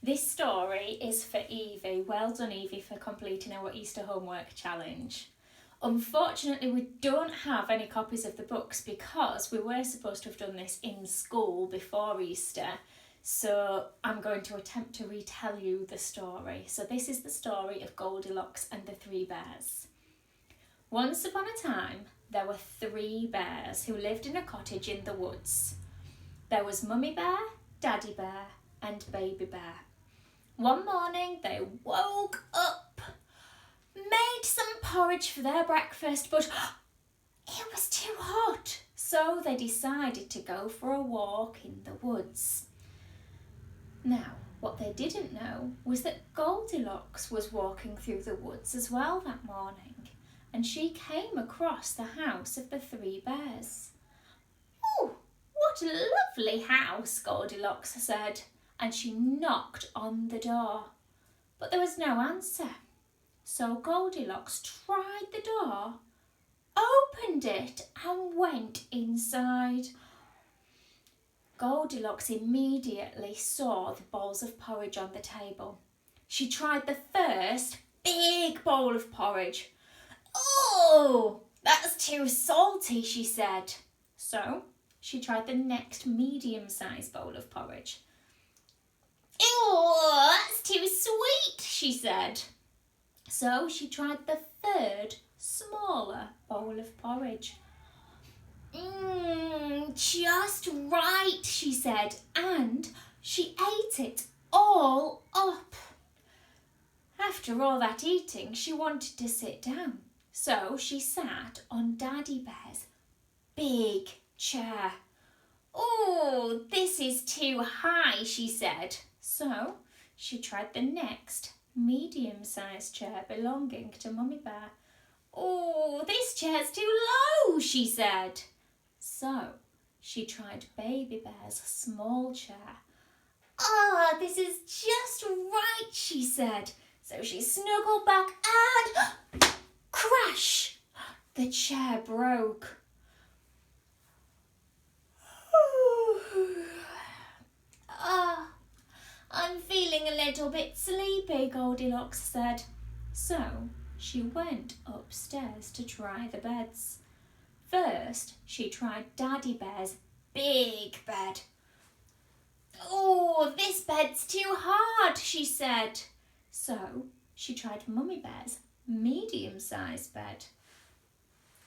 This story is for Evie. Well done, Evie, for completing our Easter homework challenge. Unfortunately, we don't have any copies of the books because we were supposed to have done this in school before Easter. So I'm going to attempt to retell you the story. So this is the story of Goldilocks and the Three Bears. Once upon a time, there were 3 bears who lived in a cottage in the woods. There was Mummy Bear, Daddy Bear, and Baby Bear. One morning, they woke up, made some porridge for their breakfast, but it was too hot. So they decided to go for a walk in the woods. Now, what they didn't know was that Goldilocks was walking through the woods as well that morning, and she came across the house of the 3 bears. "Oh, what a lovely house," Goldilocks said, and she knocked on the door. But there was no answer. So Goldilocks tried the door, opened it, and went inside. Goldilocks immediately saw the bowls of porridge on the table. She tried the first big bowl of porridge. "Oh, that's too salty," she said. So she tried the next medium-sized bowl of porridge. "Ew, that's too sweet," she said. So she tried the third, smaller bowl of porridge. Just right," she said, and she ate it all up. After all that eating, she wanted to sit down. So she sat on Daddy Bear's big chair. "Oh, this is too high," she said. So she tried the next medium-sized chair belonging to Mummy Bear. "Oh, this chair's too low," she said. So she tried Baby Bear's small chair. This is just right," she said. So she snuggled back and crash! The chair broke. "I'm feeling a little bit sleepy," Goldilocks said. So she went upstairs to try the beds. First, she tried Daddy Bear's big bed. "Oh, this bed's too hard," she said. So she tried Mummy Bear's medium-sized bed.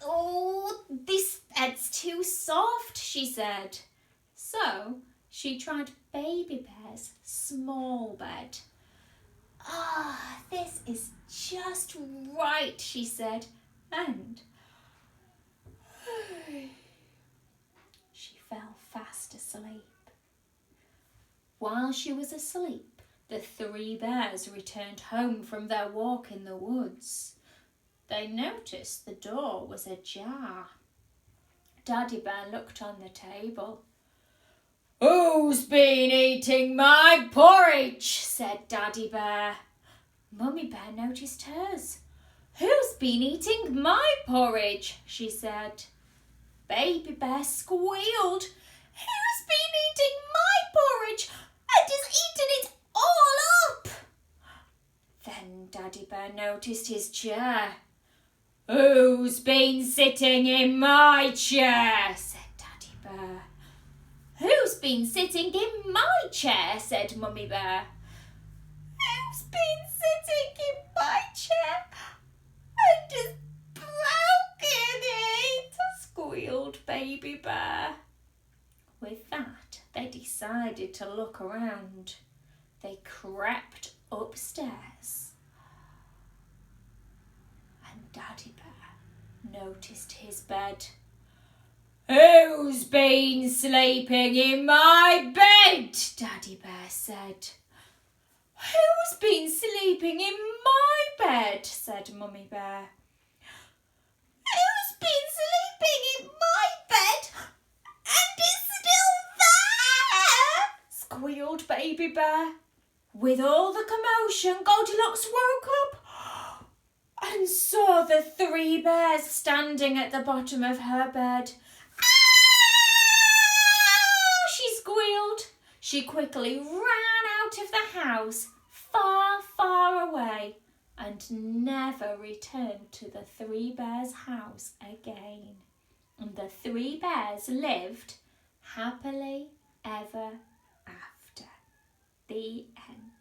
"Oh, this bed's too soft," she said. So she tried Baby Bear's small bed. This is just right," she said, and she fell fast asleep. While she was asleep, the 3 bears returned home from their walk in the woods. They noticed the door was ajar. Daddy Bear looked on the table. "Who's been eating my porridge?" said Daddy Bear. Mummy Bear noticed hers. "Who's been eating my porridge?" she said. Baby Bear squealed. "Who's been eating my porridge and has eaten it all up?" Then Daddy Bear noticed his chair. "Who's been sitting in my chair?" said Daddy Bear. "Who's been sitting in my chair?" said Mummy Bear. "Who's been sitting in my chair and has broken it?" squealed Baby Bear. With that, they decided to look around. They crept upstairs, and Daddy Bear noticed his bed. "Who's been sleeping in my bed?" Daddy Bear said. "Who's been sleeping in my bed?" said Mummy Bear. "Who's been sleeping in my bed and is still there?" squealed Baby Bear. With all the commotion, Goldilocks woke up and saw the 3 bears standing at the bottom of her bed. She squealed. She quickly ran out out of the house, far, far away, and never returned to the three bears' house again. And the three bears lived happily ever after. The end.